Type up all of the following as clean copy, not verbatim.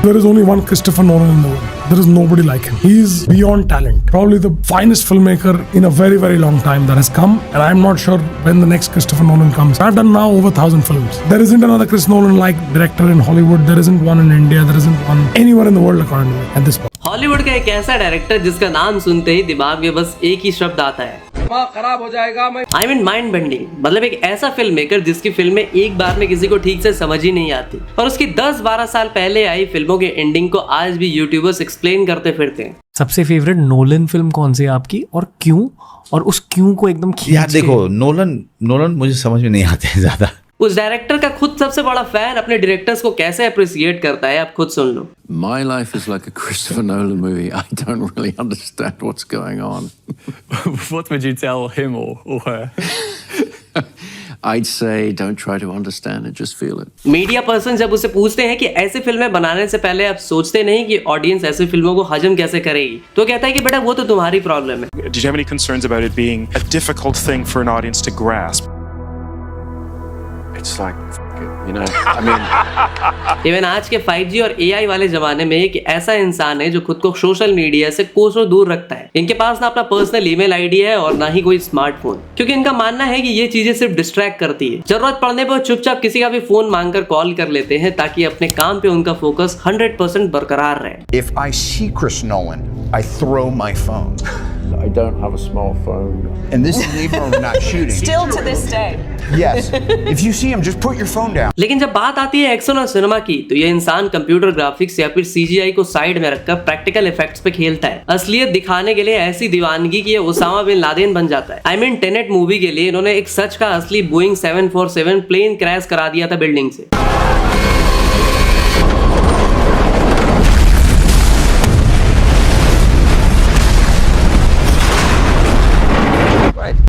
There is only one Christopher Nolan in the world. There is nobody like him. He is beyond talent. Probably the finest filmmaker in a very, very long time that has come. And I'm not sure when the next Christopher Nolan comes. I've done now over 1,000 films. There isn't another Chris Nolan-like director in Hollywood. There isn't one in India. There isn't one anywhere in the world according to me at this point. Hollywood का एक ऐसा director जिसका नाम सुनते ही दिमाग में बस एक ही शब्द आता है, खराब हो जाएगा। I mean mind bending. मतलब एक ऐसा फिल्म मेकर जिसकी फिल्में एक बार में किसी को ठीक से समझ ही नहीं आती और उसकी 10-12 साल पहले आई फिल्मों के एंडिंग को आज भी यूट्यूबर्स एक्सप्लेन करते फिरते हैं। सबसे फेवरेट नोलन फिल्म कौन सी है आपकी और क्यों, और उस क्यों को एकदम खींच यार देखो, नोलन मुझे समझ में नहीं आते हैं ज्यादा। उस डायरेक्टर का खुद सबसे बड़ा फैन अपने डायरेक्टर्स को कैसे अप्रिशिएट करता है, आप खुद सुन लो। My life is like a Christopher Nolan movie. I don't really understand what's going on. What would you tell him or her? I'd say don't try to understand it, just feel it. Media person जब उसे पूछते हैं कि ऐसी फिल्में बनाने से पहले आप सोचते नहीं कि ऑडियंस ऐसी फिल्मों को हजम कैसे करेगी, तो कहता है कि बेटा वो तो तुम्हारी प्रॉब्लम है। Did you have any concerns about it being a difficult thing for an audience to grasp? It's like, you know, I mean, even आज के 5G और AI वाले जमाने में एक ऐसा इंसान है जो खुद को सोशल मीडिया से कोसों दूर रखता है। इनके पास ना अपना पर्सनल ईमेल आईडी है और ना ही कोई स्मार्टफोन, क्योंकि इनका मानना है कि ये चीजें सिर्फ डिस्ट्रैक्ट करती है। जरूरत पड़ने पर चुपचाप किसी का भी फोन मांगकर कॉल कर लेते हैं ताकि अपने काम पे उनका फोकस 100% बरकरार रहे। If I see Chris Nolan, I throw my phone. I don't have a smartphone. And this is even when we're not shooting. Still to this day. Yes. If you see him, just put your phone down. लेकिन जब बात आती है action और cinema की, तो ये इंसान कंप्यूटर ग्राफिक्स या फिर CGI को साइड में रखकर प्रैक्टिकल इफेक्ट्स पे खेलता है। असलियत दिखाने के लिए ऐसी दीवानगी कि ये उसामा बिन लादेन बन जाता है। I mean, टेनेट मूवी के लिए इन्होंने एक सच का असली बोइंग 747 प्लेन क्रैश करा दिया था बिल्डिंग से।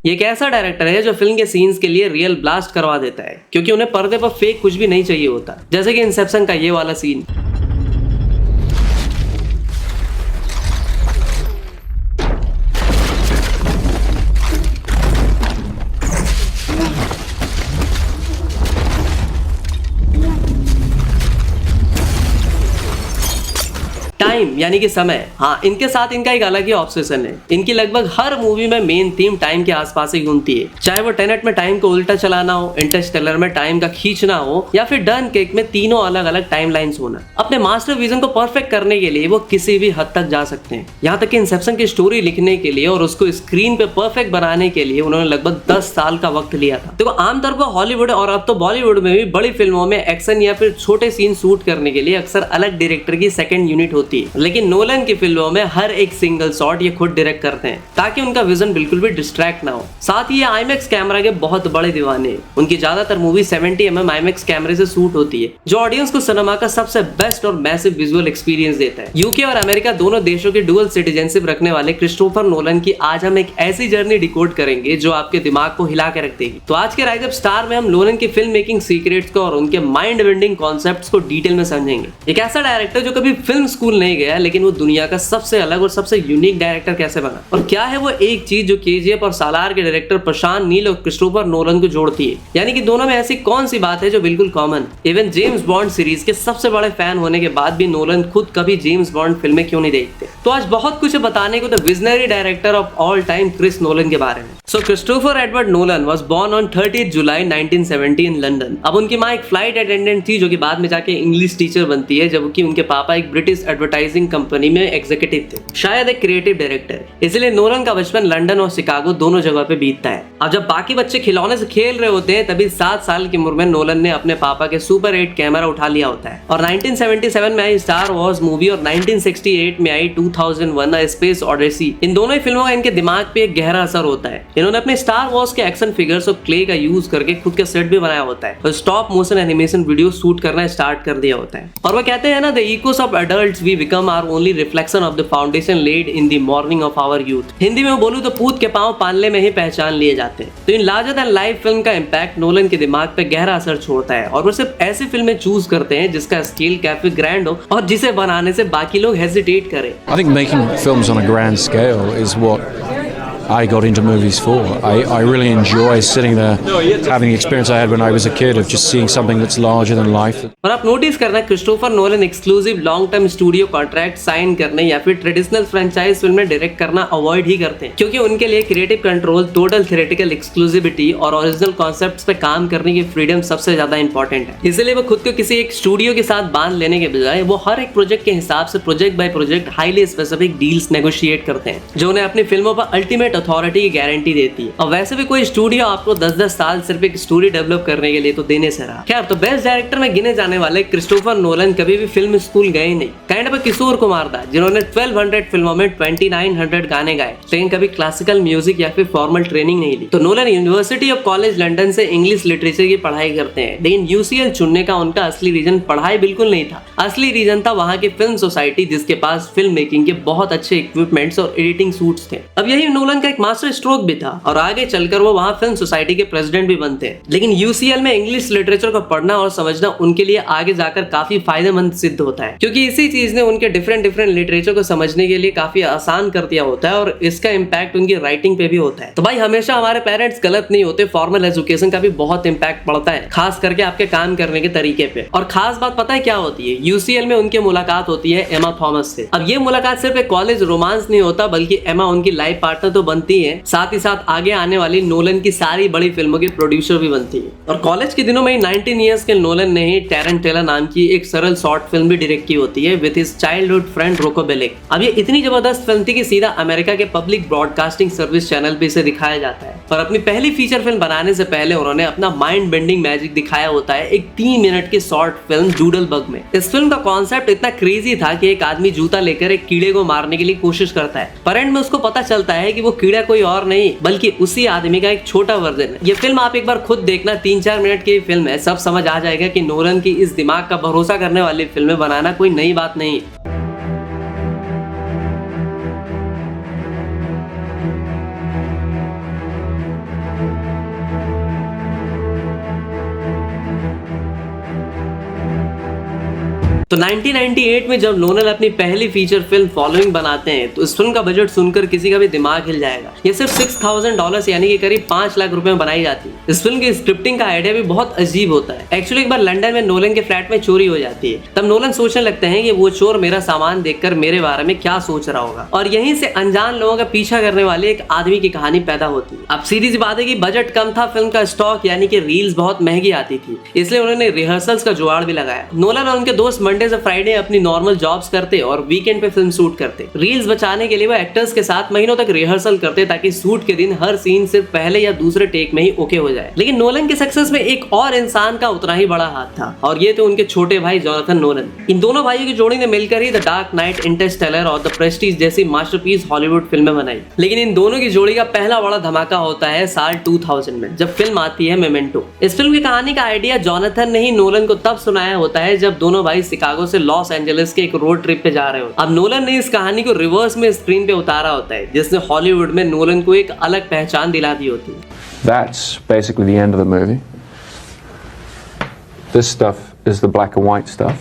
ये एक ऐसा डायरेक्टर है जो फिल्म के सीन्स के लिए रियल ब्लास्ट करवा देता है, क्योंकि उन्हें पर्दे पर फेक कुछ भी नहीं चाहिए होता, जैसे कि इंसेप्शन का ये वाला सीन। टाइम यानी कि समय, हाँ, इनके साथ इनका एक अलग ही ऑब्सेशन है। इनकी लगभग हर मूवी में मेन थीम टाइम के आसपास ही घूमती है, चाहे वो टेनेट में टाइम को उल्टा चलाना हो, इंटरस्टेलर में टाइम का खींचना हो, या फिर डनकर्क में तीनों अलग अलग टाइमलाइंस होना। अपने मास्टर विजन को परफेक्ट करने के लिए वो किसी भी हद तक जा सकते हैं। यहाँ तक कि इंसेप्शन की स्टोरी लिखने के लिए और उसको स्क्रीन पे परफेक्ट बनाने के लिए उन्होंने लगभग 10 साल का वक्त लिया था। देखो, आमतौर पर हॉलीवुड और अब तो बॉलीवुड में भी बड़ी फिल्मों में एक्शन या फिर छोटे सीन शूट करने के लिए अक्सर अलग डायरेक्टर की सेकंड यूनिट होती है, लेकिन नोलन की फिल्मों में हर एक सिंगल शॉट ये खुद डायरेक्ट करते हैं ताकि उनका विजन बिल्कुल भी डिस्ट्रैक्ट ना हो। साथ ही ये IMAX कैमरा के बहुत बड़े दीवाने हैं। उनकी ज्यादातर मूवी 70mm IMAX कैमरे से शूट होती है, जो ऑडियंस को सिनेमा का सबसे बेस्ट और मैसिव विजुअल एक्सपीरियंस देता है। यूके और अमेरिका दोनों देशों की डुअल सिटीजनशिप रखने वाले क्रिस्टोफर नोलन की आज हम एक ऐसी जर्नी डिकोड करेंगे जो आपके दिमाग को हिला के रख देगी। तो आज के राइज अप स्टार में हम नोलन की फिल्म मेकिंग सीक्रेट्स को और उनके माइंड बेंडिंग कॉन्सेप्ट्स को डिटेल में समझेंगे। एक ऐसा डायरेक्टर जो कभी फिल्म स्कूल नहीं गया, लेकिन वो दुनिया का सबसे अलग और सबसे यूनिक डायरेक्टर कैसे बना, और क्या है वो एक चीज जो KGF और सालार के डायरेक्टर प्रशांत नील और क्रिस्टोफर नोलन को जोड़ती है। यानी कि दोनों में ऐसी कौन सी बात है जो बिल्कुल common. Even James bond series के सबसे बड़े फैन होने के बाद भी नोलन खुद कभी जेम्स बॉन्ड फिल्में क्यों नहीं देखते। तो आज बहुत कुछ बताने को the visionary director of all time Chris Nolan के बारे में। So Christopher Edward Nolan was born on 30 July 1970 in London. अब उनकी माँ एक फ्लाइट अटेंडेंट थी जो कि बाद में जाके इंग्लिश टीचर बनती है, जबकि उनके पापा एक ब्रिटिश एडवर्टाइजिंग कंपनी में एग्जीक्यूटिव थे, शायद एक क्रिएटिव डायरेक्टर। इसलिए नोलन का बचपन लंदन और शिकागो दोनों जगह पे बीतता है। अब जब बाकी बच्चे खिलौने से खेल रहे होते हैं, तभी 7 साल की उम्र में नोलन ने अपने पापा के सुपर 8 कैमरा उठा लिया होता है और 1977 में आई स्टार वॉर्स मूवी और 1968 में आई 2001 अ स्पेस ऑडिसी। इन दोनों ही फिल्मों का इनके दिमाग पे एक गहरा असर होता है। इन्होंने अपने स्टार वॉर्स के एक्शन फिगर्स और क्ले का यूज करके खुद के सेट भी बनाया होता है और stop motion animation video shoot करना स्टार्ट कर दिया होता है। और वो कहते हैं ना, the echoes of adults we become our only reflection of the foundation laid in the morning of our youth. Hindi में बोलूं तो पूत के पांव पालने में ही पहचान लिए जाते हैं। तो in larger than life film का इम्पैक्ट नोलन के दिमाग पे गहरा असर छोड़ता है और वो सिर्फ ऐसी फिल्में चूज करते हैं जिसका स्केल काफी ग्रैंड हो और जिसे बनाने से बाकी लोग हेजिटेट करें। I think making films on a grand scale is what I got into movies for. I really enjoy sitting there, having the experience I had when I was a kid of just seeing something that's larger than life. और आप notice करना, Christopher Nolan exclusive long term studio contract sign करने या फिर traditional franchise फिल्में direct करना avoid ही करते हैं, क्योंकि उनके लिए creative control, total theoretical exclusivity और ओरिजिनल कॉन्सेप्ट्स पे काम करने की फ्रीडम सबसे ज्यादा इंपॉर्टेंट है। इसलिए वो खुद को किसी एक स्टूडियो के साथ बांध लेने के बजाय वो हर एक प्रोजेक्ट के हिसाब से project by project highly specific deals negotiate करते हैं, जो उन्हें अपनी फिल्मों पर अल्टीमेट अथॉरिटी की गारंटी देती है। और वैसे भी कोई स्टूडियो आपको 10-10 साल सिर्फ एक स्टोरी डेवलप करने के लिए तो देने से रहा। खैर, तो बेस्ट डायरेक्टर में गिने जाने वाले क्रिस्टोफर नोलन कभी भी फिल्म स्कूल गए नहीं। काइंड ऑफ किशोर कुमार था जिन्होंने 1200 फिल्मों में 2900 गाने गाए, लेकिन कभी क्लासिकल म्यूजिक या फिर फॉर्मल ट्रेनिंग नहीं ली। तो Nolan university of college London से इंग्लिश लिटरेचर की पढ़ाई करते हैं, लेकिन यूसीएल चुनने का उनका असली रीजन पढ़ाई बिल्कुल नहीं था। असली रीजन था वहां की फिल्म सोसाइटी, जिसके पास फिल्म मेकिंग के बहुत अच्छे इक्विपमेंट्स और एडिटिंग सूट्स थे। अब यही नोलन का एक मास्टर स्ट्रोक भी था और आगे चलकर वो वहां फिल्म सोसाइटी के प्रेसिडेंट भी बनते हैं। लेकिन यूसीएल में इंग्लिश लिटरेचर को पढ़ना और समझना उनके लिए आगे जाकर काफी फायदेमंद सिद्ध होता है, क्योंकि इसी चीज ने उनके डिफरेंट लिटरेचर को समझने के लिए काफी आसान कर दिया होता है और इसका इम्पैक्ट उनकी राइटिंग पे भी होता है। तो भाई, हमेशा हमारे पेरेंट्स गलत नहीं होते, फॉर्मल एजुकेशन का भी बहुत इंपैक्ट पड़ता है, खास करके आपके काम करने के तरीके पे। और खास बात पता है क्या होती है? यूसीएल में उनकी मुलाकात होती है एमा थॉमस से। अब ये मुलाकात सिर्फ एक कॉलेज रोमांस नहीं होता, बल्कि एमा उनकी लाइफ पार्टनर तो बनती है, साथ ही साथ आगे आने वाली नोलन की सारी बड़ी फिल्मों की प्रोड्यूसर भी बनती है। और कॉलेज के दिनों में 19 इयर्स के नोलन ने ही टैरेंटेला नाम की एक सरल शॉर्ट फिल्म भी डायरेक्ट की होती है विद हिज चाइल्डहुड फ्रेंड रोको बेलिक। अब ये इतनी जबरदस्त फिल्म थी कि सीधा अमेरिका के पब्लिक ब्रॉडकास्टिंग सर्विस चैनल पे इसे दिखाया जाता है। और अपनी पहली फीचर फिल्म बनाने से पहले उन्होंने अपना माइंड बेंडिंग मैजिक दिखाया होता है एक 3 मिनट की शॉर्ट फिल्म डूडल बग में। इस फिल्म का कॉन्सेप्ट इतना क्रेजी था कि एक आदमी जूता लेकर एक कीड़े को मारने के लिए कोशिश करता है, पर एंड में उसको पता चलता है कि वो कीड़ा कोई और नहीं बल्कि उसी आदमी का एक छोटा वर्जन है। ये फिल्म आप एक बार खुद देखना, 3-4 मिनट की फिल्म है, सब समझ आ जाएगा कि नोलन की इस दिमाग का भरोसा करने वाली फिल्में बनाना कोई नई बात नहीं। तो 1998 में जब नोलन अपनी पहली फीचर फिल्म फॉलोइंग बनाते हैं, तो इस फिल्म का बजट सुनकर किसी का भी दिमाग हिल जाएगा। ये सिर्फ $6,000 यानी कि करीब 5 लाख रुपए में बनाई जाती है। इस फिल्म की स्क्रिप्टिंग का आइडिया भी बहुत अजीब होता है। एक्चुअली एक बार लंदन में नोलन के फ्लैट में चोरी हो जाती है। तब नोलन सोचने लगते हैं कि वो चोर मेरा सामान देखकर मेरे बारे में क्या सोच रहा होगा, और यहीं से अनजान लोगों का पीछा करने वाले एक आदमी की कहानी पैदा होती है। अब सीधी सी बात है कि बजट कम था, फिल्म का स्टॉक यानी कि रील्स बहुत महंगी आती थी, इसलिए उन्होंने रिहर्सल्स का जुगाड़ भी लगाया। नोलन और उनके दोस्त मंडे से फ्राइडे अपनी नॉर्मल जॉब्स करते और वीकेंड पे फिल्म शूट करते। रील्स बचाने के लिए वो एक्टर्स के साथ महीनों तक रिहर्सल करते ताकि शूट के दिन हर सीन सिर्फ पहले या दूसरे टेक में ही ओके हो जाए। लेकिन नोलन के सक्सेस में एक और इंसान का उतना ही बड़ा हाथ था, और ये थे उनके छोटे भाई जोनाथन नोलन। इन दोनों भाइयों की जोड़ी ने मिलकर ही द डार्क नाइट, इंटरस्टेलर और द प्रेस्टीज जैसी मास्टरपीस हॉलीवुड फिल्में बनाई। लेकिन इन दोनों की जोड़ी का पहला बड़ा धमाका होता है साल 2000 में, जब फिल्म आती है मेमेंटो। इस फिल्म की कहानी का आइडिया जोनाथन ने ही नोलन को तब सुनाया होता है जब दोनों भाई शिकागो से लॉस एंजलिस के एक रोड ट्रिप पे जा रहे हो। अब नोलन ने इस कहानी को रिवर्स में स्क्रीन पे उतारा होता है, जिसने हॉलीवुड में नोलन को एक अलग पहचान दिला दी होती है। That's basically the end of the movie. This stuff is the black and white stuff.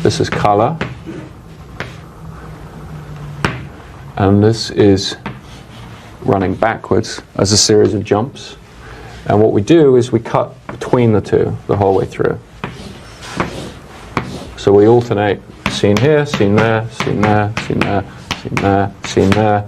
This is color. And this is running backwards as a series of jumps. And what we do is we cut between the two the whole way through. So we alternate scene here, scene there, scene there, scene there, scene there, scene there,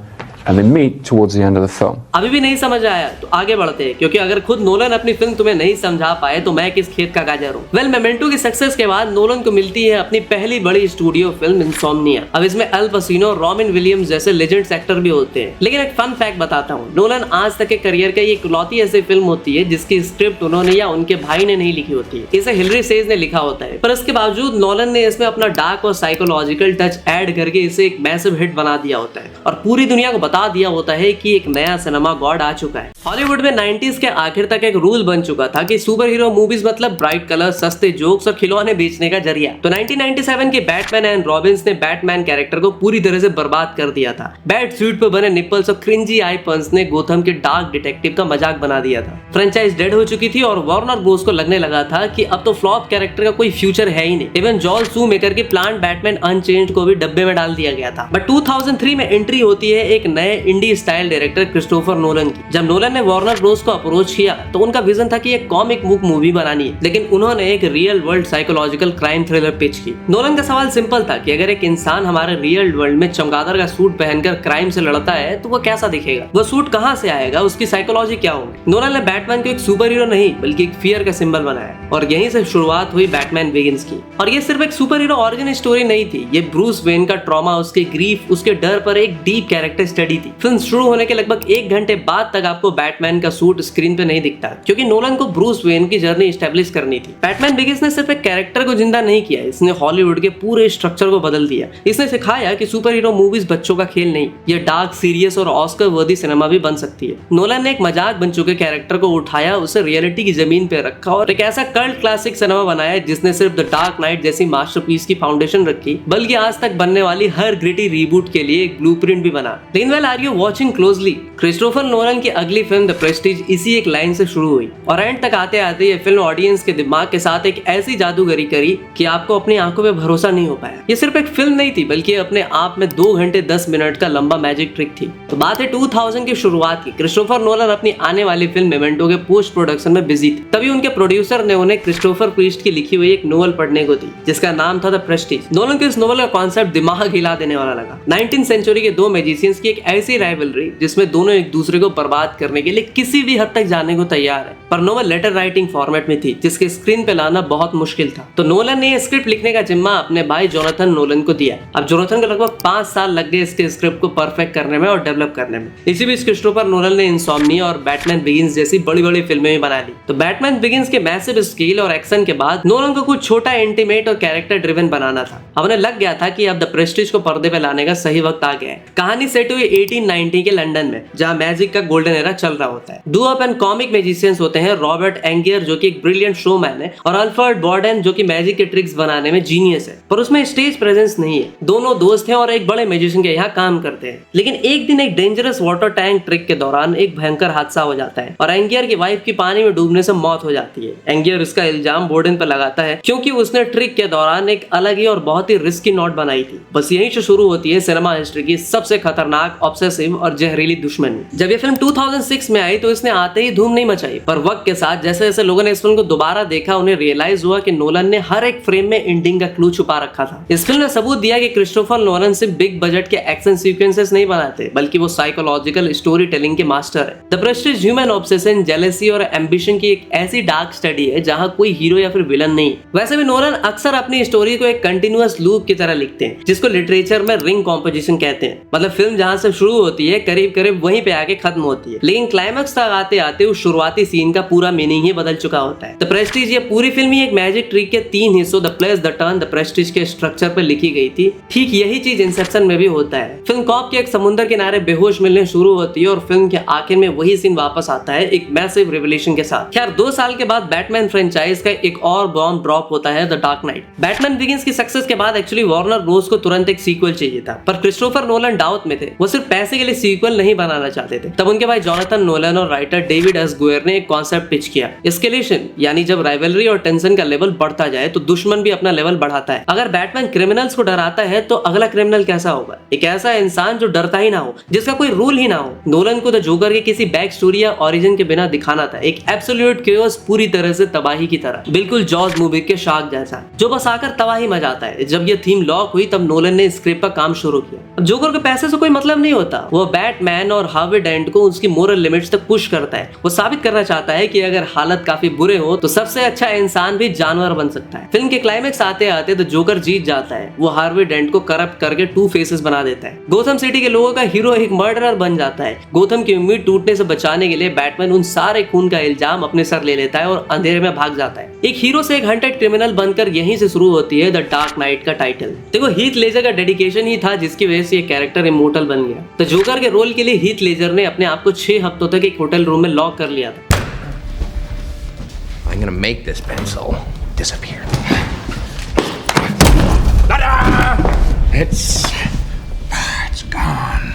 and they meet towards the end of the film. अभी भी नहीं समझ आया तो आगे बढ़ते हैं, क्योंकि अगर खुद नोलन अपनी फिल्म तुम्हें नहीं समझा पाए तो मैं किस खेत का गाजर हूँ। वेल, मेमेंटो की सक्सेस के बाद नोलन को मिलती है अपनी पहली बड़ी स्टूडियो फिल्म इंसोम्निया। अब इसमें अल पसिनो, रॉबिन विलियम्स जैसे लेजेंड्स एक्टर भी होते हैं। लेकिन एक फन फैक्ट बताता हूँ, नोलन आज तक के करियर का ये इकलौती ऐसी फिल्म होती है जिसकी स्क्रिप्ट उन्होंने या उनके भाई ने नहीं लिखी होती है। इसे हिलरी सेज ने लिखा होता है, पर इसके बावजूद नोलन ने इसमें अपना डार्क और साइकोलॉजिकल टच ऐड करके इसे एक मैसिव हिट बना दिया होता है और पूरी दुनिया को बता दिया होता है कि एक नया सिनेमा गॉड आ चुका है। हॉलीवुड में 90s के आखिर तक एक रूल बन चुका था कि सुपर हीरो मूवीज मतलब ब्राइट कलर, सस्ते जोक्स और खिलौने बेचने का जरिया। तो 1997 के बैटमैन एंड रॉबिन्स ने बैटमैन कैरेक्टर को पूरी तरह से बर्बाद कर दिया था। बैट सूट पर बने निप्पल्स और क्रिंजी आई पंच ने गोथम के डार्क डिटेक्टिव का मजाक बना दिया था। फ्रेंचाइज डेड हो चुकी थी और वार्नर ब्रोस को लगने लगा था कि अब तो फ्लॉप कैरेक्टर का कोई फ्यूचर है ही नहीं। इवन जॉल शूमेकर के प्लांट बैटमैन अनचेंज्ड को भी डब्बे में डाल दिया गया था। बट 2003 में एंट्री होती है एक नए इंडी स्टाइल डायरेक्टर क्रिस्टोफर नोलन की। जब नोलन ने वार्नर ब्रोस को अप्रोच किया तो उनका विजन था कि एक कॉमिक बुक मूवी बनानी है, लेकिन उन्होंने एक real world psychological crime thriller pitch की। नोलन का सवाल सिंपल था कि अगर एक इंसान हमारे रियल वर्ल्ड में चमगादड़ का सूट पहनकर क्राइम से लड़ता है तो वो कैसा दिखेगा, वो सूट कहां से आएगा, उसकी साइकोलॉजी क्या होगी। नोलन ने बैटमैन को एक सुपर हीरो नहीं बल्कि एक फियर का सिंबल बनाया और यहीं से शुरुआत हुई बैटमैन बिगिंस की। और ये सिर्फ एक सुपर हीरो ऑरिजिन स्टोरी नहीं थी, ये ब्रूस वेन का ट्रॉमा, उसके ग्रीफ, उसके डर पर एक डीप कैरेक्टर स्टडी थी। फिल्म शुरू होने के लगभग 1 घंटे बाद तक आपको बैटमैन का सूट स्क्रीन पे नहीं दिखता, क्योंकि नोलन को ब्रूस वेन की जर्नी एस्टेब्लिश करनी थी। बैटमैन बिगिंस ने सिर्फ एक कैरेक्टर को जिंदा नहीं किया, इसने हॉलीवुड के पूरे स्ट्रक्चर को बदल दिया। इसने सिखाया कि सुपर हीरो मूवीज बच्चों का खेल नहीं, ये डार्क, सीरियस और ऑस्कर वर्दी सिनेमा भी बन सकती है। नोलन ने एक मजाक बन चुके कैरेक्टर को उठाया, उसे रियलिटी की जमीन पे रखा और एक ऐसा कल्ट क्लासिक सिनेमा बनाया जिसने सिर्फ द डार्क नाइट जैसी मास्टरपीस की फाउंडेशन रखी, बल्कि आज तक बनने वाली हर ग्रिटी रीबूट के लिए एक ब्लूप्रिंट भी बना। लेकिन well, are you watching closely? Christopher Nolan की अगली फिल्म द प्रेस्टीज इसी एक लाइन से शुरू हुई और एंड तक आते आते ये फिल्म ऑडियंस के दिमाग के साथ एक ऐसी जादूगरी करी कि आपको अपनी आंखों पे भरोसा नहीं हो पाया। ये सिर्फ एक फिल्म नहीं थी, बल्कि अपने आप में 2 घंटे 10 मिनट का लंबा मैजिक ट्रिक थी। तो बात है 2000 की शुरुआत की। क्रिस्टोफर नोलन अपनी आने वाली फिल्म मेमेंटो के पोस्ट प्रोडक्शन में बिजी थे। तभी उनके प्रोड्यूसर ने उन्हें क्रिस्टोफर प्रीस्ट की लिखी हुई एक नोवेल पढ़ने को दी, जिसका नाम था द प्रेस्टीज। नोलन को इस नोवेल का कॉन्सेप्ट दिमाग हिला देने वाला लगा। 19th सेंचुरी के 2 मैजिशियंस की एक ऐसी राइवलरी जिसमें दोनों एक दूसरे को बर्बाद करने के लिए किसी भी हद तक जाने को तैयार है, पर नोवेल लेटर राइटिंग फॉर्मेट में थी, जिसके स्क्रीन पे लाना बहुत मुश्किल था। तो नोलन ने स्क्रिप्ट लिखने का जिम्मा अपने भाई जोनाथन नोलन को दिया। अब जोनाथन को लगभग 5 साल लग गए इसके स्क्रिप्ट को परफेक्ट करने में और डेवलप करने में। इसी बीच क्रिस्टोफर नोलन ने इंसोम्निया और बैटमैन बिगिंस जैसी बड़ी बड़ी फिल्में भी बना ली। तो बैटमैन बिगिंस के मैसिव स्केल और एक्शन के बाद नोलन को कुछ छोटा, इंटीमेट और कैरेक्टर ड्रिवन बनाना था। अब उन्हें लग गया था कि अब द प्रेस्टीज को पर्दे पे लाने का सही वक्त आ गया है। कहानी सेट हुई 1890 के लंदन में, जहां मैजिक का गोल्डन एरा चल रहा होता है। 2 अप एंड कॉमिक मैजिशियंस होते हैं, रॉबर्ट एंगियर जो कि एक ब्रिलियंट शोमैन है और अल्फ्रेड बॉर्डन जो कि मैजिक के ट्रिक्स बनाने में जीनियस है, पर उसमें स्टेज प्रेजेंस नहीं है। दोनों दोस्त हैं और एक बड़े मैजिशियन के यहाँ काम करते हैं। लेकिन एक दिन एक डेंजरस वाटर टैंक ट्रिक के दौरान एक भयंकर हादसा हो जाता है और एंगियर की वाइफ की पानी में डूबने से मौत हो जाती है। एंगियर इसका इल्जाम बॉर्डन पर लगाता है क्योंकि उसने ट्रिक के दौरान एक अलग ही और बहुत ही रिस्की नोट बनाई थी। बस यहीं से शुरू होती है सिनेमा हिस्ट्री की सबसे खतरनाक, ऑब्सेसिव और जहरीली दुश्मनी। जब ये फिल्म 2006 में आई तो इसने आते ही धूम नहीं मचाई, पर वक्त के साथ जैसे जैसे लोगों ने इस फिल्म को दोबारा देखा, उन्हें रियलाइज हुआ कि नोलन ने हर एक फ्रेम में एंडिंग का क्लू छुपा रखा था। इस फिल्म ने सबूत दिया कि क्रिस्टोफर नोलन सिर्फ बिग बजट के एक्शन सीक्वेंसेस नहीं बनाते, बल्कि वो साइकोलॉजिकल स्टोरी टेलिंग के मास्टर है। The Prestige human obsession, jealousy और एम्बिशन की एक ऐसी डार्क स्टडी है जहां कोई हीरो या फिर विलन नहीं। वैसे भी नोलन अक्सर अपनी स्टोरी को एक कंटिन्यूअस लूप की तरह लिखते हैं, जिसको लिटरेचर में रिंग कॉम्पोजिशन कहते हैं। मतलब फिल्म जहां से शुरू होती है करीब करीब वहीं पे आके खत्म होती है, लेकिन क्लाइमैक्स तक आते आते उस शुरुआती सीन का पूरा मीनिंग ही बदल चुका होता है। द प्रेस्टीज, ये पूरी फिल्म ही एक मैजिक ट्रिक के 3 हिस्सों the place, the turn, the Prestige के स्ट्रक्चर पर लिखी गई थी। ठीक यही चीज इंसेप्शन में भी होता है। फिल्म कॉप के एक समुद्र किनारे बेहोश मिलने शुरू होती है और फिल्म के आखिर में वही सीन वापस आता है एक मैसिव रिवलेशन के साथ। खैर 2 साल के बाद बैटमैन फ्रेंचाइज का एक और बॉम्ब ड्रॉप होता है, the dark night. Batman begins की सक्सेस के बाद एक्चुअली वार्नर ब्रोस को तुरंत एक सीक्वल चाहिए था, पर क्रिस्टोफर नोलन डाउट में थे। वो सिर्फ पैसे के लिए सीक्वल नहीं बनाना चाहते थे। तब उनके भाई जोनाथन नोलन और राइटर डेविड एस गोयर ने एक कॉन्सेप्ट पिच किया, एस्केलेशन, यानी जब राइवलरी और टेंशन का लेवल बढ़ता जाए तो दुश्मन भी अपना लेवल बढ़ाता है। अगर बैटमैन क्रिमिनल्स को डराता है तो अगला क्रिमिनल कैसा होगा? एक ऐसा इंसान जो डरता ही ना हो, जिसका कोई रूल ही ना हो। नोलन को द जोकर के किसी बैक स्टोरी या ओरिजिन के बिना दिखाना था, एक एब्सोल्यूट केओस, पूरी तरह से तबाही की तरह, बिल्कुल जॉज मूवी के शार्क जैसा, जो बस आकर तबाही मचाता है। जब ये थीम लॉक हुई तब नोलन ने स्क्रिप्ट पर काम शुरू किया। अब जोकर के पैसे से कोई मतलब नहीं होता, वो बैटमैन और हार्वे डेंट को उसकी मोरल लिमिट्स तक पुश करता है। वो साबित करना चाहता है कि अगर हालत काफी बुरे हो तो सबसे अच्छा इंसान भी जानवर बन सकता है। फिल्म के क्लाइमेक्स आते आते तो जोकर जीत जाता है। वो हार्वे डेंट को करप्ट करके 2 फेसेस बना देता है। गोथम सिटी के लोगों का हीरो एक मर्डरर बन जाता है। गोथम की उम्मीद टूटने से बचाने के लिए बैटमैन उन सारे खून का इल्जाम अपने सर ले लेता है और अंधेरे में भाग जाता है। एक हीरो से एक हंटेड क्रिमिनल बनकर यहीं से शुरू होती है द डार्क नाइट का टाइटल। देखो हीथ लेजर का डेडिकेशन ही था जिसकी वजह से ये कैरेक्टर इमोर्टल बन गया। तो जोकर के रोल के लिए हीथ लेजर ने अपने आप को 6 हफ्ते हफ्तों तक एक होटल रूम में लॉक कर लिया था। I'm gonna make this pencil disappear. It's gone.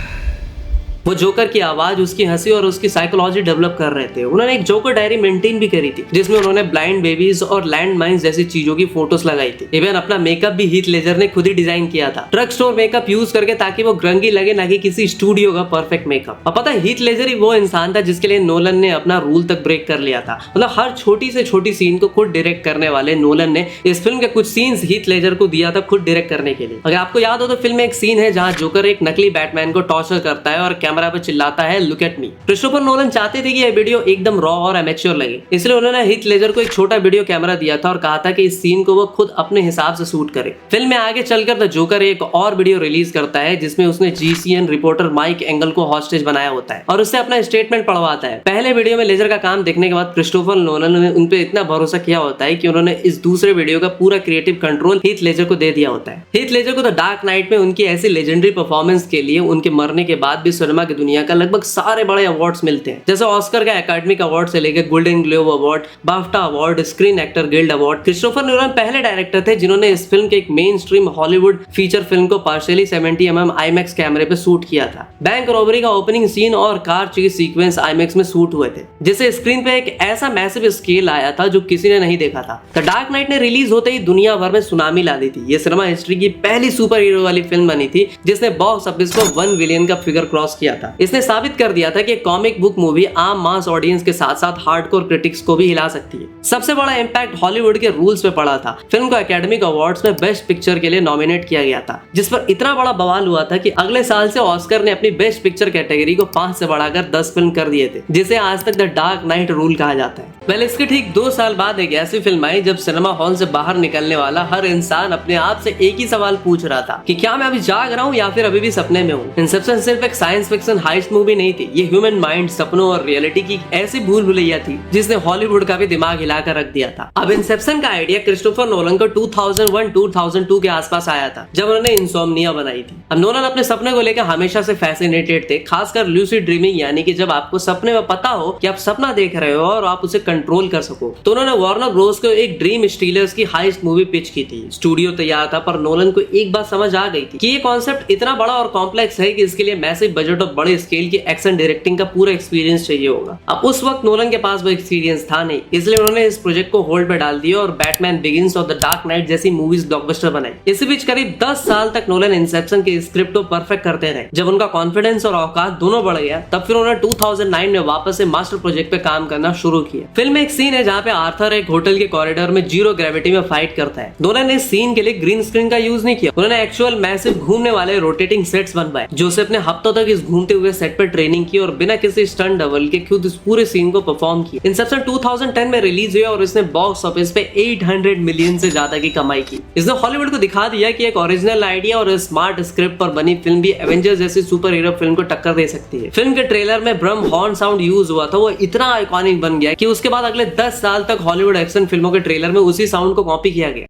वो जोकर की आवाज, उसकी हंसी और उसकी साइकोलॉजी डेवलप कर रहे थे। उन्होंने एक जोकर डायरी मेंटेन भी करी थी जिसमें उन्होंने ब्लाइंड बेबीज और लैंड माइंस जैसी चीजों की फोटोज लगाई थी। इवन अपना मेकअप भी हीथ लेजर ने खुद ही डिजाइन किया था, ड्रग स्टोर मेकअप यूज करके, ताकि वो ग्रंगी लगे, ना कि किसी स्टूडियो का परफेक्ट मेकअप। और पता है, हीथ लेजर ही वो इंसान था जिसके लिए नोलन ने अपना रूल तक ब्रेक कर लिया था। मतलब हर छोटी से छोटी सीन को खुद डायरेक्ट करने वाले नोलन ने इस फिल्म के कुछ सीन्स हीथ लेजर को दिया था खुद डायरेक्ट करने के लिए। अगर आपको याद हो तो फिल्म में एक सीन है जहां जोकर एक नकली बैटमैन को टॉर्चर करता है और कैमरा पर चिल्लाता है, look at me. Christopher Nolan चाहते थे कि यह वीडियो एकदम रॉ और एमेच्योर लगे, इसलिए उन्होंने हीथ लेजर को एक छोटा वीडियो कैमरा दिया था और कहा था कि इस सीन को वो खुद अपने हिसाब से शूट करे। फिल्म में आगे चलकर द जोकर एक और वीडियो रिलीज करता है जिसमें उसने GCN रिपोर्टर माइक एंगल को हॉस्टेज बनाया होता है और उससे अपना स्टेटमेंट पढ़वाता है। पहले वीडियो में लेजर का काम देखने के बाद क्रिस्टोफर नोलन ने उन पे इतना भरोसा किया होता है कि उन्होंने इस दूसरे वीडियो का पूरा क्रिएटिव कंट्रोल हीथ लेजर को दे दिया होता है। हीथ लेजर को द डार्क नाइट में उनकी ऐसी लेजेंडरी परफॉर्मेंस के लिए उनके मरने के बाद भी सिनेमा की दुनिया का लगभग सारे बड़े अवार्ड्स मिलते हैं, जैसे ऑस्कर का एकेडमिक अवार्ड से लेकर golden globe award, BAFTA award, screen actor guild award. Christopher Nolan पहले डायरेक्टर थे जिन्होंने इस फिल्म के एक main stream Hollywood feature film को पार्शियली 70mm IMAX कैमरे पे शूट किया था। बैंक रॉबरी का ओपनिंग सीन और कार चेज सीक्वेंस IMAX में शूट हुए थे, जिससे स्क्रीन पे एक ऐसा मैसिव स्केल आया था जो किसी ने नहीं देखा था। द डार्क नाइट ने रिलीज होते ही दुनिया भर में सुनामी ला दी थी। ये सिनेमा हिस्ट्री की पहली सुपर हीरो वाली फिल्म बनी थी जिसने बॉक्स ऑफिस को 1 बिलियन का फिगर क्रॉस किया था। इसने साबित कर दिया था कि कॉमिक बुक मूवी आम मास ऑडियंस के साथ साथ हार्डकोर क्रिटिक्स को भी हिला सकती है। सबसे बड़ा इंपैक्ट हॉलीवुड के रूल्स पे पड़ा था। फिल्म को एकेडमिक अवार्ड्स में बेस्ट पिक्चर के लिए नॉमिनेट किया गया था, जिस पर इतना बड़ा बवाल हुआ था कि अगले साल से ऑस्कर ने अपनी बेस्ट पिक्चर कैटेगरी को 5 से बढ़ाकर 10 फिल्म कर दिए थे, जिसे आज तक द डार्क नाइट रूल कहा जाता है। पहले इसके ठीक 2 साल बाद एक ऐसी फिल्म आई जब सिनेमा हॉल से बाहर निकलने वाला हर इंसान अपने आप से एक ही सवाल पूछ रहा था कि क्या मैं अभी जाग रहा हूँ या फिर अभी भी सपने में हूँ। इंसेप्शन सिर्फ एक साइंस फिक्शन हाइस्ट मूवी नहीं थी, ये ह्यूमन माइंड, सपनों और रियलिटी की ऐसी भूल भुलैया थी जिसने हॉलीवुड का भी दिमाग हिलाकर रख दिया था। अब इंसेप्शन का आइडिया क्रिस्टोफर नोलन को 2001-2002 के आसपास आया था, जब उन्होंने इंसोम्निया बनाई थी। अब नोलन अपने सपने को लेकर हमेशा से फैसिनेटेड थे, खासकर लूसिड ड्रीमिंग, यानी कि जब आपको सपने में पता हो कि आप सपना देख रहे हो और आप उसे कंट्रोल कर सको। तो उन्होंने वार्नर ब्रोस को एक ड्रीम स्टीलर्स की हाइस्ट मूवी पिच की थी। स्टूडियो तैयार था, पर नोलन को एक बात समझ आ गई थी कि ये कॉन्सेप्ट इतना बड़ा और कॉम्प्लेक्स है कि इसके लिए मैसिव बजट और बड़े स्केल की एक्शन डायरेक्टिंग का पूरा एक्सपीरियंस चाहिए होगा। अब उस वक्त नोलन के पास वो एक्सपीरियंस था नहीं, इसलिए उन्होंने इस प्रोजेक्ट को होल्ड पे डाल दिया और बैटमैन बिगिंस और द डार्क नाइट जैसी मूवीज ब्लॉकबस्टर बनाई। इसी बीच करीब 10 साल तक नोलन इंसेप्शन के स्क्रिप्ट को परफेक्ट करते रहे। जब उनका कॉन्फिडेंस और औकात दोनों बढ़ गया, तब फिर उन्होंने 2009 में वापस से मास्टर प्रोजेक्ट पे काम करना शुरू किया। फिल्म में एक सीन है जहाँ पे आर्थर एक होटल के कॉरिडोर में जीरो ग्रेविटी में फाइट करता है। नोलन ने इस सीन के लिए ग्रीन स्क्रीन का यूज नहीं किया, उन्होंने एक्चुअल मैसिव घूमने वाले रोटेटिंग सेट्स बनवाए। जोसेफ ने हफ्तों तक इस घूमते हुए सेट पर ट्रेनिंग की और बिना किसी स्टंट डबल के खुद इस पूरे सीन को परफॉर्म किया। इंसेप्शन 2010 में रिलीज हुआ और इसने बॉक्स ऑफिस पे 800 मिलियन से ज्यादा की कमाई की। इसने हॉलीवुड को दिखा दिया कि एक ओरिजिनल आइडिया और स्मार्ट स्क्रिप्ट पर बनी फिल्म भी एवेंजर्स जैसी सुपर हीरो फिल्म को टक्कर दे सकती है। फिल्म के ट्रेलर में ब्रह्म हॉर्न साउंड यूज हुआ था, वो इतना आइकॉनिक बन गया कि उसके बाद अगले 10 साल तक हॉलीवुड एक्शन फिल्मों के ट्रेलर में उसी साउंड को कॉपी किया गया।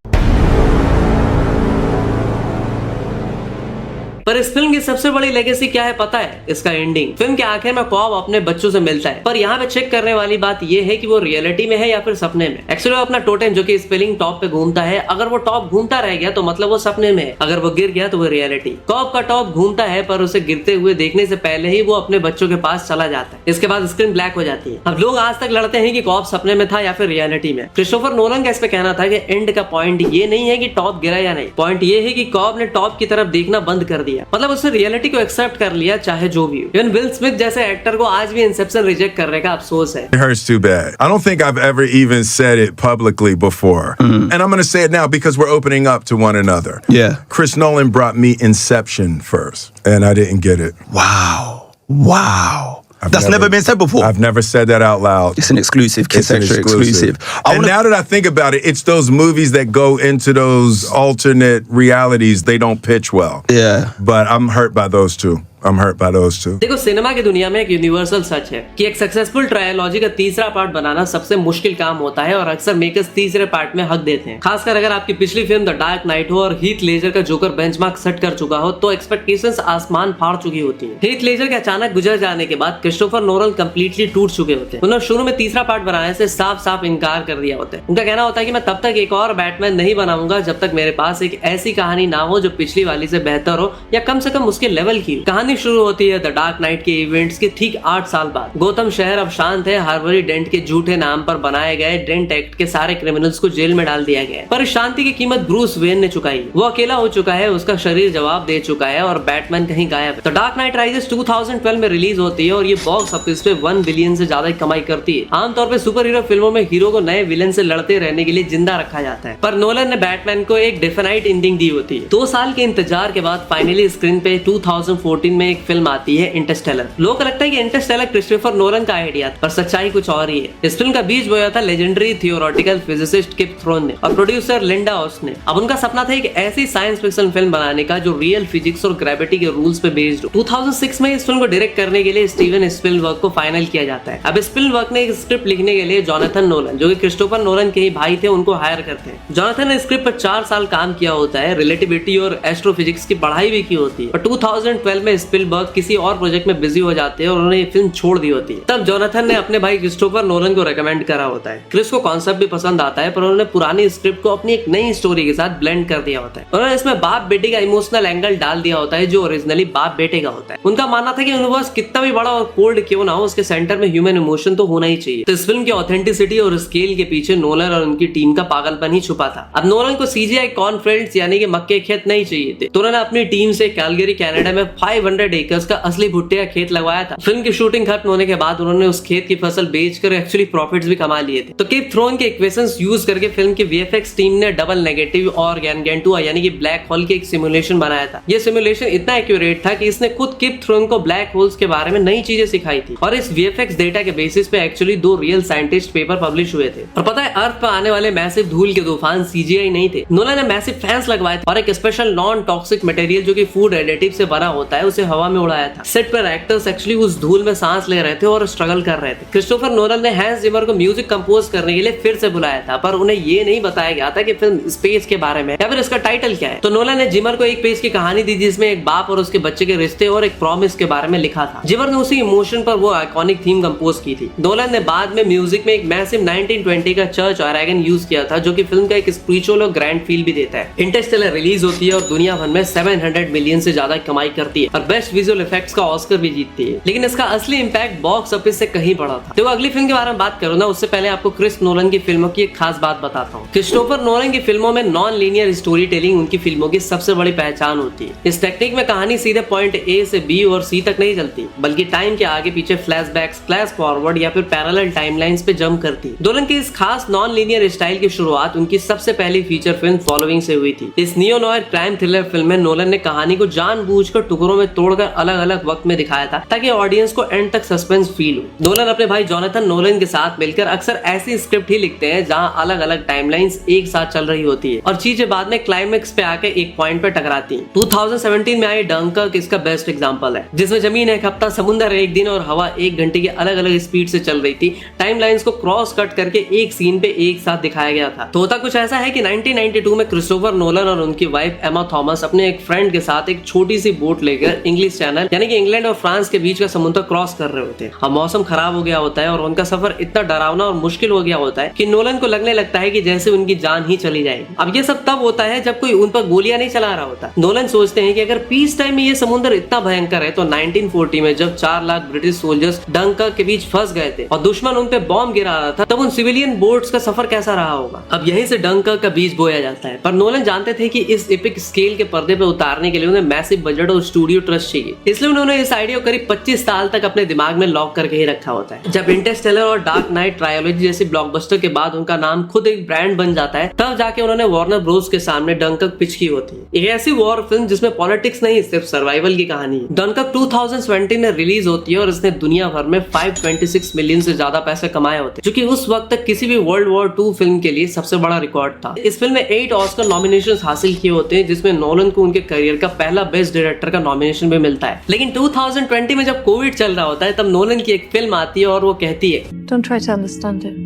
पर इस फिल्म की सबसे बड़ी लेगेसी क्या है पता है? इसका एंडिंग। फिल्म के आखिर में कॉब अपने बच्चों से मिलता है, पर यहाँ पे चेक करने वाली बात ये है कि वो रियलिटी में है या फिर सपने में। एक्चुअली वो अपना टोटेम जो कि स्पेलिंग टॉप पे घूमता है, अगर वो टॉप घूमता रह गया तो मतलब वो सपने में है, अगर वो गिर गया तो वो रियलिटी। कॉब का टॉप घूमता है पर उसे गिरते हुए देखने से पहले ही वो अपने बच्चों के पास चला जाता है। इसके बाद स्क्रीन ब्लैक हो जाती है। अब लोग आज तक लड़ते हैं कि कॉब सपने में था या फिर रियलिटी में। क्रिस्टोफर नोलन का इस पे कहना था कि एंड का पॉइंट ये नहीं है कि टॉप गिरा या नहीं, पॉइंट ये है कि कॉब ने टॉप की तरफ देखना बंद कर दिया, मतलब उसने रियलिटी को एक्सेप्ट कर लिया चाहे जो भी हो। इवन विल स्मिथ जैसे एक्टर को आज भी इंसेप्शन रिजेक्ट करने का अफसोस है। It hurts too bad. I don't think I've ever even said it publicly before. And I'm going to say it now because we're opening up to one another. Yeah. Chris Nolan brought me Inception first, and I didn't get it. Wow. That's never been said before. I've never said that out loud. It's an exclusive. It's an exclusive. And now that I think about it, it's those movies that go into those alternate realities. They don't pitch well. Yeah. But I'm hurt by those too. I'm hurt by those too. देखो cinema की दुनिया में एक universal सच है कि एक successful trilogy का तीसरा पार्ट बनाना सबसे मुश्किल काम होता है और अक्सर मेकर्स तीसरे पार्ट में हक देते हैं। खासकर अगर आपकी पिछली फिल्म द डार्क नाइट हो और हीथ लेजर का जोकर बेंचमार्क सेट कर चुका हो तो एक्सपेक्टेशंस आसमान फाड़ चुकी होती हैं। हीथ लेजर के अचानक गुजर जाने के बाद क्रिस्टोफर नोलन कंप्लीटली टूट चुके होते हैं। उन्होंने शुरू में तीसरा पार्ट बनाने से साफ साफ इनकार कर दिया होता है। उनका कहना होता है कि मैं तब तक एक और बैटमैन नहीं बनाऊंगा जब तक मेरे पास एक ऐसी कहानी ना हो जो पिछली वाली से बेहतर हो या कम से कम उसके लेवल की हो। कहानी शुरू होती है द डार्क नाइट के इवेंट्स के ठीक 8 साल बाद। गौतम शहर अब शांत है। हार्वरी डेंट के झूठे नाम पर बनाए गए डेंट एक्ट के सारे क्रिमिनल्स को जेल में डाल दिया गया, पर शांति की कीमत ब्रूस वेन ने चुकाई। वो अकेला हो चुका है, उसका शरीर जवाब दे चुका है और बैटमैन कहीं गायब है। द डार्क नाइट राइजेस 2012 में रिलीज होती है और ये बॉक्स ऑफिस पे 1 बिलियन से ज्यादा कमाई करती है। आमतौर पर सुपर हीरो फिल्मों में हीरो को नए विलेन से लड़ते रहने के लिए जिंदा रखा जाता है, पर नोलन ने बैटमैन को एक डेफिनाइट एंडिंग दी होती है। 2 साल के इंतजार के बाद फाइनली स्क्रीन पे 2014 में एक फिल्म आती है इंटरस्टेलर। लोगों को लगता है कि इंटरस्टेलर क्रिस्टोफर नोलन का आइडिया था, पर सच्चाई कुछ और ही है। इस फिल्म का बीज बोया था लेजेंडरी थियोरेटिकल फिजिसिस्ट किप थ्रोन ने और प्रोड्यूसर लिंडा ओस ने। अब उनका सपना था एक ऐसी साइंस फिक्शन फिल्म बनाने का जो रियल फिजिक्स और ग्रेविटी के रूल्स पे बेस्ड हो। 2006 में इस फिल्म को डायरेक्ट करने के लिए स्टीवन स्पिलबर्ग को फाइनल किया जाता है। अब स्पिलबर्ग ने एक स्क्रिप्ट लिखने के लिए जोनाथन नोलन, जो कि क्रिस्टोफर नोलन के ही भाई थे, उनको हायर करते हैं। जोनाथन ने स्क्रिप्ट पर 4 साल काम किया होता है, रिलेटिविटी और एस्ट्रोफिजिक्स की पढ़ाई भी की होती है। और 2012 में स्पिलबर्ग किसी और प्रोजेक्ट में बिजी हो जाते हैं और उन्होंने ये फिल्म छोड़ दी होती है। तब जोनाथन ने अपने भाई क्रिस्टोफर नोलन को रेकमेंड करा होता है। क्रिस को कॉन्सेप्ट भी पसंद आता है, पर उन्होंने पुरानी स्क्रिप्ट को अपनी एक नई स्टोरी के साथ ब्लेंड कर दिया होता है। उन्होंने इसमें बाप बेटे का इमोशनल एंगल डाल दिया होता है जो ओरिजिनली बाप बेटे का होता है। उनका मानना था कि यूनिवर्स कितना भी बड़ा और कोल्ड क्यों ना हो, उसके सेंटर में ह्यूमन इमोशन तो होना ही चाहिए। तो इस फिल्म की ऑथेंटिसिटी और स्केल के पीछे नोलन और उनकी टीम का पागलपन ही छुपा था। अब नोलन को सीजीआई कॉर्नफील्ड्स यानी कि मक्के खेत नहीं चाहिए थे, तो उन्होंने अपनी टीम से कैलगरी कनाडा में 500 एकर्स का असली भुट्टे का खेत लगवाया था। फिल्म की शूटिंग खत्म होने के बाद उन्होंने उस खेत की फसल बेचकर एक्चुअली प्रॉफिट्स भी कमा लिए थे। तो किप थ्रोन के इक्वेशंस यूज करके फिल्म की वीएफएक्स टीम ने डबल नेगेटिव और गैंटुआ यानी कि ब्लैक होल के एक सिमुलेशन बनाया था। ये सिमुलेशन इतना एक्यूरेट था कि इसने खुद किप थ्रोन को ब्लैक होल्स के बारे में नई चीजें सिखाई थी और इस वीएफएक्स डेटा के बेसिस पे actually 2 real scientist paper publish हुए थे। और पता है, अर्थ पर आने वाले मैसिव धूल के तूफान सीजीआई नहीं थे। नोलन ने मैसिव फैंस लगवाए थे और एक स्पेशल नॉन टॉक्सिक मटेरियल जो कि फूड एडिटिव से बना होता है उसे हवा में उड़ाया था। सेट पर एक्टर्स एक्चुअली उस धूल में सांस ले रहे थे और स्ट्रगल कर रहे थे। क्रिस्टोफर नोलन ने हैंस जिमर को म्यूजिक कंपोज करने के लिए फिर से बुलाया था, पर उन्हें ये नहीं बताया गया था कि फिल्म स्पेस के बारे में या फिर इसका टाइटल क्या है। तो नोलन ने जिमर को एक पेज की कहानी दी जिसमें एक बाप और उसके बच्चे के रिश्ते और एक प्रॉमिस के बारे में लिखा था। जिमर ने उसी इमोशन पर वो आइकॉनिक थीम कंपोज की थी। नोलन ने बाद में म्यूजिक में एक मैसिव 1920 का चर्च ऑर्गन यूज किया था जो कि फिल्म का एक स्पिरिचुअल और ग्रैंड फील भी देता है। इंटरस्टेलर रिलीज होती है और दुनिया भर में 700 मिलियन से ज्यादा कमाई करती है और बेस्ट विजुअल इफेक्ट्स का ऑस्कर भी जीतती है, लेकिन इसका असली इंपैक्ट बॉक्स ऑफिस से कहीं बड़ा था। तो अगली फिल्म के बारे में बात करूँ ना, उससे पहले आपको क्रिस नोलन की फिल्मों की एक खास बात बताता हूँ। क्रिस्टोफर नोलन की फिल्मों में नॉन लीनियर स्टोरी टेलिंग उनकी फिल्मों की सबसे बड़ी पहचान होती है। इस टेक्निक में कहानी सीधे पॉइंट ए से बी और सी तक नहीं चलती, बल्कि टाइम के आगे पीछे फ्लैशबैक्स, फ्लैश फॉरवर्ड या फिर पैरेलल टाइमलाइंस पे जंप करती है। नोलन की इस खास नॉन लीनियर स्टाइल की शुरुआत उनकी सबसे पहली फीचर फिल्म फॉलोइंग से हुई थी। इस neo Noire crime thriller film में नोलन ने कहानी को जानबूझकर टुकड़ों में तोड़कर अलग अलग वक्त में दिखाया था ताकि ऑडियंस को एंड तक सस्पेंस फील हो। नोलन अपने भाई जोनाथन नोलन के साथ मिलकर अक्सर ऐसी स्क्रिप्ट ही लिखते हैं जहां अलग अलग टाइमलाइंस एक साथ चल रही होती है और चीजें बाद में क्लाइमेक्स पे आके एक पॉइंट पे टकराती हैं। 2017 में आई डंकर्क इसका बेस्ट एग्जांपल है, जिसमें जमीन एक हफ्ता, समुद्र एक दिन और हवा 1 घंटे की अलग अलग स्पीड से चल रही थी। टाइमलाइंस को क्रॉस कट करके एक सीन पे एक साथ दिखाया गया था। तो होता कुछ ऐसा है कि 1992 में क्रिस्टोफर नोलन और उनकी वाइफ एमा थॉमस अपने एक फ्रेंड के साथ एक छोटी सी बोट लेकर इंग्लिश चैनल यानी कि इंग्लैंड और फ्रांस के बीच का समुद्र क्रॉस कर रहे होते हैं। अब मौसम खराब हो गया होता है और उनका सफर इतना डरावना और मुश्किल हो गया होता है कि नोलन को लगने लगता है कि जैसे उनकी जान ही चली जाएगी। अब ये सब तब होता है जब कोई उन पर गोलियां नहीं चला रहा होता। नोलन सोचते हैं कि अगर पीस टाइम में ये समुद्र इतना भयंकर है तो 1940 में जब 4 लाख ब्रिटिश सोल्जर्स डंकर्क के बीच फंस गए थे और दुश्मन उन पे बॉम्ब गिरा रहा था, तब उन सिविलियन बोट्स का सफर कैसा रहा होगा। अब यहीं से डंकर्क का बीज बोया जाता है। पर नोलन जानते थे कि इस एपिक स्केल के पर्दे पे उतारने के लिए उन्हें मैसिव बजट और स्टूडियो ट्रस्ट चाहिए, इसलिए उन्होंने इस आइडिया को करीब 25 साल तक अपने दिमाग में लॉक करके ही रखा होता है। जब इंटरस्टेलर और डार्क नाइट ट्रायोलॉजी जैसी ब्लॉकबस्टर के बाद उनका नाम खुद एक ब्रांड बन जाता है, तब जाके उन्होंने वार्नर ब्रोस के सामने डंकर्क पिच की होती है। एक ऐसी वॉर फिल्म जिसमें पॉलिटिक्स नहीं, सिर्फ सर्वाइवल की कहानी है। डंकर्क 2020 में रिलीज होती है और इसने दुनिया भर में 526 मिलियन से ज्यादा पैसे कमाए होते, जो कि उस वक्त तक किसी भी वर्ल्ड वॉर 2 फिल्म के लिए सबसे बड़ा रिकॉर्ड था। इस फिल्म में 8 ऑस्कर नॉमिनेशंस हासिल किए होते हैं, जिसमें नोलन को उनके करियर का पहला बेस्ट डायरेक्टर का नॉमिनेशन भी मिलता है। लेकिन 2020 में जब कोविड चल रहा होता है तब नोलन की एक फिल्म आती है और वो कहती है, Don't try to understand it.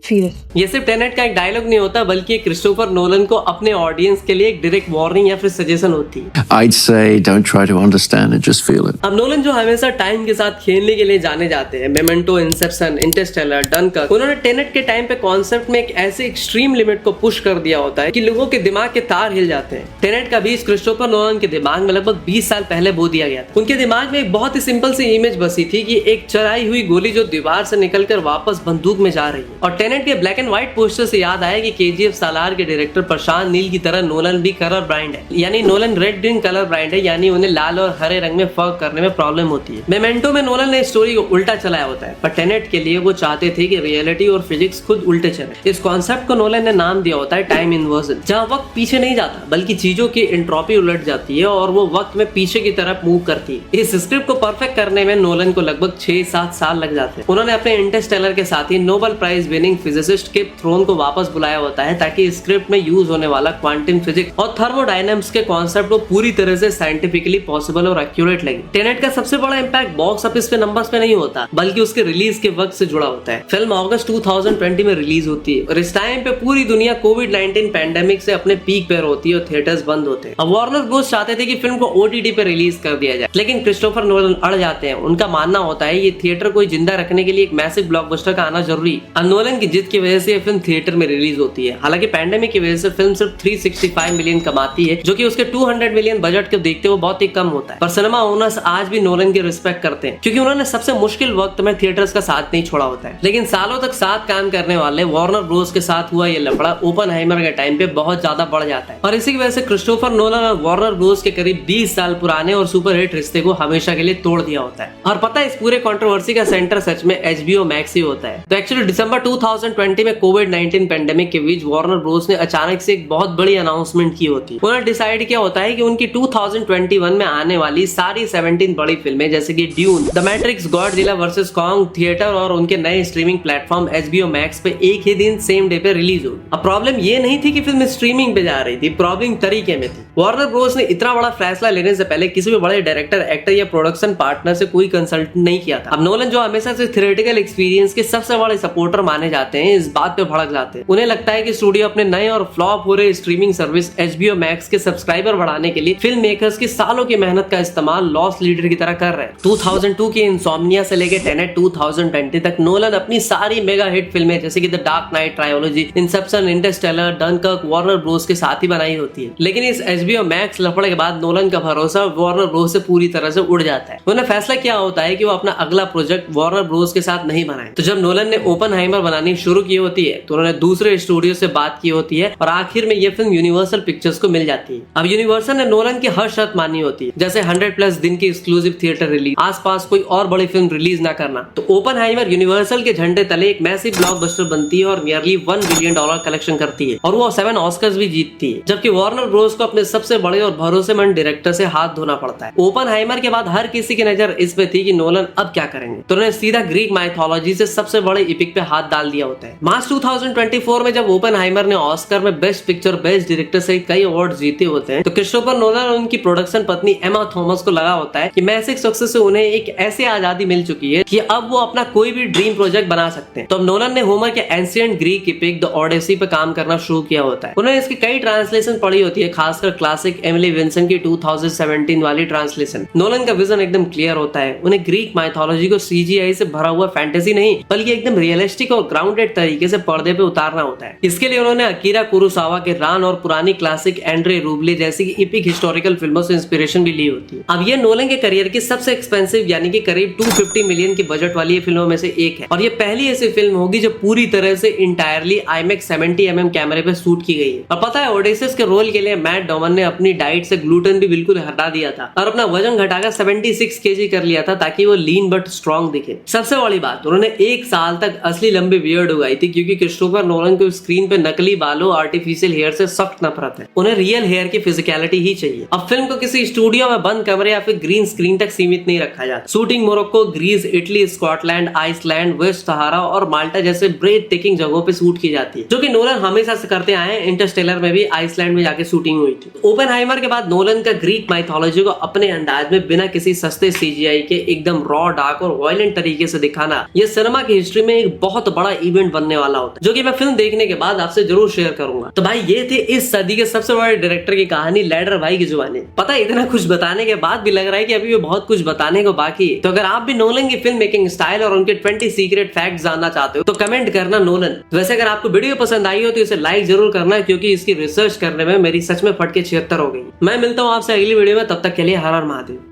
Feel it. ये सिर्फ टेनेट का एक डायलॉग नहीं होता बल्कि क्रिस्टोफर नोलन को अपने ऑडियंस के लिए एक डायरेक्ट वार्निंग या फिर सजेशन होती है। I'd say don't try to understand it, just feel it. अब नोलन जो हमेशा टाइम के साथ खेलने के लिए जाने जाते हैं, मेमेंटो, इंसेप्शन, इंटरस्टेलर, डनकर्क, उन्होंने टेनेट के टाइम पे कॉन्सेप्ट में एक ऐसे एक्सट्रीम लिमिट को पुश कर दिया होता है कि लोगों के दिमाग के तार हिल जाते हैं। टेनेट का बीज क्रिस्टोफर नोलन के दिमाग में लगभग 20 साल पहले बो दिया गया था। उनके दिमाग में एक बहुत ही सिंपल सी इमेज बसी थी कि एक चलाई हुई गोली जो दीवार से निकलकर वापस बंदूक में जा रही है। और टेनेट के ब्लैक एंड व्हाइट पोस्टर से याद आया कि केजीएफ सालार के डायरेक्टर प्रशांत नील की तरह नोलन भी कलर ब्लाइंड है, यानी Nolan red green colour blind है, यानी उन्हें लाल और हरे रंग में फर्क करने में प्रॉब्लम होती है। मेमेंटो में नोलन ने स्टोरी को उल्टा चलाया होता है, पर टेनेट के लिए वो चाहते थे कि रियलिटी और फिजिक्स खुद उल्टे चले। इस कॉन्सेप्ट को नोलन ने नाम दिया होता है टाइम इन्वर्जन, जहाँ वक्त पीछे नहीं जाता बल्कि चीजों की एंट्रोपी उलट जाती है और वो वक्त में पीछे की तरफ मूव करती है। इस स्क्रिप्ट को परफेक्ट करने में नोलन को लगभग 6-7 साल लग जाते हैं। उन्होंने अपने इंटरस्टेलर के साथ ही नोबेल प्राइज विनिंग फिजिसिस्ट किप थ्रोन को वापस बुलाया होता है ताकि स्क्रिप्ट में यूज होने वाला क्वांटम फिजिक्स और थर्मोडायनामिक्स के कॉन्सेप्ट को पूरी तरह से साइंटिफिकली पॉसिबल और एक्यूरेट लगे। टेनेट का सबसे बड़ा इंपैक्ट बॉक्स ऑफिस पे नंबर्स पे नहीं होता बल्कि उसके रिलीज के वक्त से जुड़ा होता है। फिल्म अगस्त 2020 में रिलीज होती है और इस टाइम पे पूरी दुनिया कोविड-19 पैंडेमिक से अपने पीक पे होती है और थिएटर्स बंद होते हैं। अब वार्नर ब्रोस चाहते थे कि फिल्म को ओटीटी पे रिलीज कर दिया जाए, लेकिन क्रिस्टोफर नोलन अड़ जाते हैं। उनका मानना होता है ये थिएटर को जिंदा रखने के लिए एक मैसिव ब्लॉकबस्टर का आना जरूरी। अब नोलन की जिद की वजह से फिल्म थिएटर में रिलीज होती है। हालांकि पैंडेमिक की वजह से फिल्म सिर्फ 365 मिलियन कमाती है, जो कि उसके 200 मिलियन बजट को देखते हुए बहुत ही कम होता है। पर सिनेमा ओनर्स आज भी नोलन की रिस्पेक्ट करते हैं क्योंकि उन्होंने सबसे मुश्किल वक्त में थिएटर्स का साथ नहीं छोड़ा होता है। लेकिन सालों तक साथ काम करने वाले वार्नर ब्रोस के साथ हुआ ये लफड़ा ओपनहाइमर के टाइम पे बहुत ज्यादा बढ़ जाता है और इसी की वजह से क्रिस्टोफर नोलन और वार्नर ब्रोस के करीब 20 साल पुराने और सुपरहिट रिश्ते को हमेशा के लिए तोड़ दिया होता है। और पता है इस पूरे कंट्रोवर्सी का सेंटर सच में HBO मैक्स ही होता है। तो एक्चुअली दिसंबर 2020 में कोविड-19 पैंडेमिक के बीच वार्नर ब्रोस ने अचानक से एक बहुत बड़ी अनाउंसमेंट की होती है। उन्होंने डिसाइड किया होता है कि उनकी 2021 में आने वाली सारी 17 बड़ी फिल्में जैसे कि dune, the matrix, Godzilla versus Kong theatre और उनके नए स्ट्रीमिंग प्लेटफॉर्म HBO मैक्स पे एक ही दिन सेम डे पे रिलीज होगी। अब प्रॉब्लम ये नहीं थी कि फिल्म स्ट्रीमिंग पे जा रही थी, प्रॉब्लम तरीके में थी। वार्नर ब्रोस ने इतना बड़ा फैसला लेने से पहले किसी भी बड़े डायरेक्टर, एक्टर या प्रोडक्शन पार्टनर से कोई कंसल्ट नहीं किया था। अब नोलन जो हमेशा से थियोरेटिकल एक्सपीरियंस के सबसे बड़े सपोर्टर माने जाते हैं, इस बात पे भड़क जाते हैं। उन्हें लगता है कि स्टूडियो अपने नए और फ्लॉप हो रहे स्ट्रीमिंग सर्विस HBO मैक्स के सब्सक्राइबर बढ़ाने के लिए फिल्म मेकर्स की सालों की मेहनत का इस्तेमाल लॉस लीडर की तरह कर रहे हैं। 2002 की इंसोम्निया से लेकर टेनेट 2020 तक नोलन अपनी सारी मेगा हिट फिल्में जैसे कि the dark night trilogy, Inception, Interstellar, Dunkirk Warner Bros के साथ ही बनाई होती है। लेकिन इस HBO मैक्स लफड़े के बाद नोलन का भरोसा वार्नर ब्रोस से पूरी तरह से उड़ जाता है। उन्हें फैसला किया होता है कि वो अपना अगला प्रोजेक्ट वार्नर ब्रोस के साथ नहीं बनाए। तो जब नोलन ने ओपनहाइमर बनानी शुरू की होती है तो उन्होंने दूसरे स्टूडियो से बात की होती है और आखिर में ये फिल्म यूनिवर्सल पिक्चर्स को मिल जाती है। अब यूनिवर्सल ने नोलन की हर शर्त मानी होती है, जैसे 100+ दिन की एक्सक्लूसिव थिएटर रिलीज, आसपास कोई और बड़ी फिल्म रिलीज ना करना। तो ओपनहाइमर यूनिवर्सल के झंडे तले एक मैसिव ब्लॉकबस्टर बनती है और नियरली $1 बिलियन कलेक्शन करती है और वो 7 ऑस्कर्स भी जीतती है। जबकि वार्नर ब्रोस को अपने सबसे बड़े और भरोसेमंद डायरेक्टर से हाथ धोना पड़ता है। ओपनहाइमर के बाद हर किसी की नजर इस पे थी कि नोलन अब क्या करेंगे, तो उन्होंने सीधा ग्रीक माइथोलॉजी से सबसे बड़े इपिक पे हाथ डाल दिया होता है। मार्च 2024 में जब ओपनहाइमर ने ऑस्कर में बेस्ट पिक्चर, बेस्ट डायरेक्टर सहित कई अवार्ड जीते होते हैं तो क्रिस्टोफर नोलन और उनकी प्रोडक्शन पत्नी एमा थॉमस को लगा होता है कि मैसिव सक्सेस से उन्हें एक ऐसी आजादी मिल चुकी है कि अब वो अपना कोई भी ड्रीम प्रोजेक्ट बना सकते हैं। तो अब नोलन ने होमर के ancient Greek EPIC the Odyssey पे काम करना शुरू किया होता है। उन्होंने इसकी कई ट्रांसलेशन पढ़ी होती है, खासकर क्लासिक एमिली विंसेंट की 2017 वाली ट्रांसलेशन। नोलन का विजन एकदम क्लियर होता है। उन्हें ग्रीक माइथोलॉजी को CGI से भरा हुआ फैंटेसी नहीं बल्कि एकदम रियलिस्टिक और ग्राउंडेड तरीके से पर्दे पे उतारना होता है। इसके लिए उन्होंने अकीरा कुरोसावा के रान और पुरानी क्लासिक एंड्रे रूबले जैसी इपिक हिस्टोरिकल फिल्मों से इंस्पिरेशन भी ली होती है। अब ये नोलन के करियर की सबसे एक्सपेंसिव यानी कि करीब 250 मिलियन की बजट वाली फिल्मों में से एक है और ये पहली ऐसी फिल्म होगी जो पूरी तरह से इंटायरली IMAX 70mm कैमरे पे शूट की गई है। और पता है ओडेसिस के रोल के लिए मैट डोमन ने अपनी डाइट से ग्लूटेन भी बिल्कुल हटा दिया था और अपना वजन घटाकर 76 kg कर लिया था ताकि वो लीन बट स्ट्रॉन्ग दिखे। सबसे बड़ी बात, उन्होंने 1 साल तक असली लंबे बियर्ड बियर्ड उगाई थी, क्योंकि क्रिस्टोफर नोलन को स्क्रीन पे नकली बालों, आर्टिफिशियल हेयर से सख्त नफरत है। उन्हें रियल हेयर की फिजिकलिटी ही चाहिए। अब फिल्म को किसी स्टूडियो में बंद कमरे या फिर ग्रीन स्क्रीन तक सीमित नहीं रखा जाता। Shooting Morocco, Greece, Italy, Scotland, Iceland, west Sahara और माल्टा जैसे ब्रेथ टेकिंग जगहों पे शूट की जाती है, जो कि नोलन हमेशा से करते आए हैं। इंटरस्टेलर में भी आइसलैंड में जाके शूटिंग हुई थी। ओपेनहाइमर के बाद नोलन का ग्रीक माइथोलॉजी को अपने अंदाज में बिना किसी सस्ते सीजीआई के एकदम रॉ, डार्क और वायलेंट तरीके से दिखाना, यह सिनेमा की हिस्ट्री में एक बहुत बड़ा इवेंट बनने वाला होता है, जो कि मैं फिल्म देखने के बाद आपसे जरूर शेयर करूंगा। तो भाई ये थे इस सदी के सबसे बड़े डायरेक्टर की कहानी, लैडर भाई की जुबानी। पता है इतना कुछ बताने के बाद भी लग रहा है कि अभी भी बहुत कुछ बताने को बाकी है। तो अगर आप भी नोलन की फिल्म मेकिंग स्टाइल और उनके 20 सीक्रेट फैक्ट्स जानना चाहते हो तो कमेंट करना नोलन। वैसे अगर आपको वीडियो पसंद आई हो तो इसे लाइक जरूर करना, क्योंकि इसकी रिसर्च करने में मेरी सच में फटके 76 हो गई। मैं मिलता हूँ आपसे अगली वीडियो में, तब तक के लिए हर हर महादेव।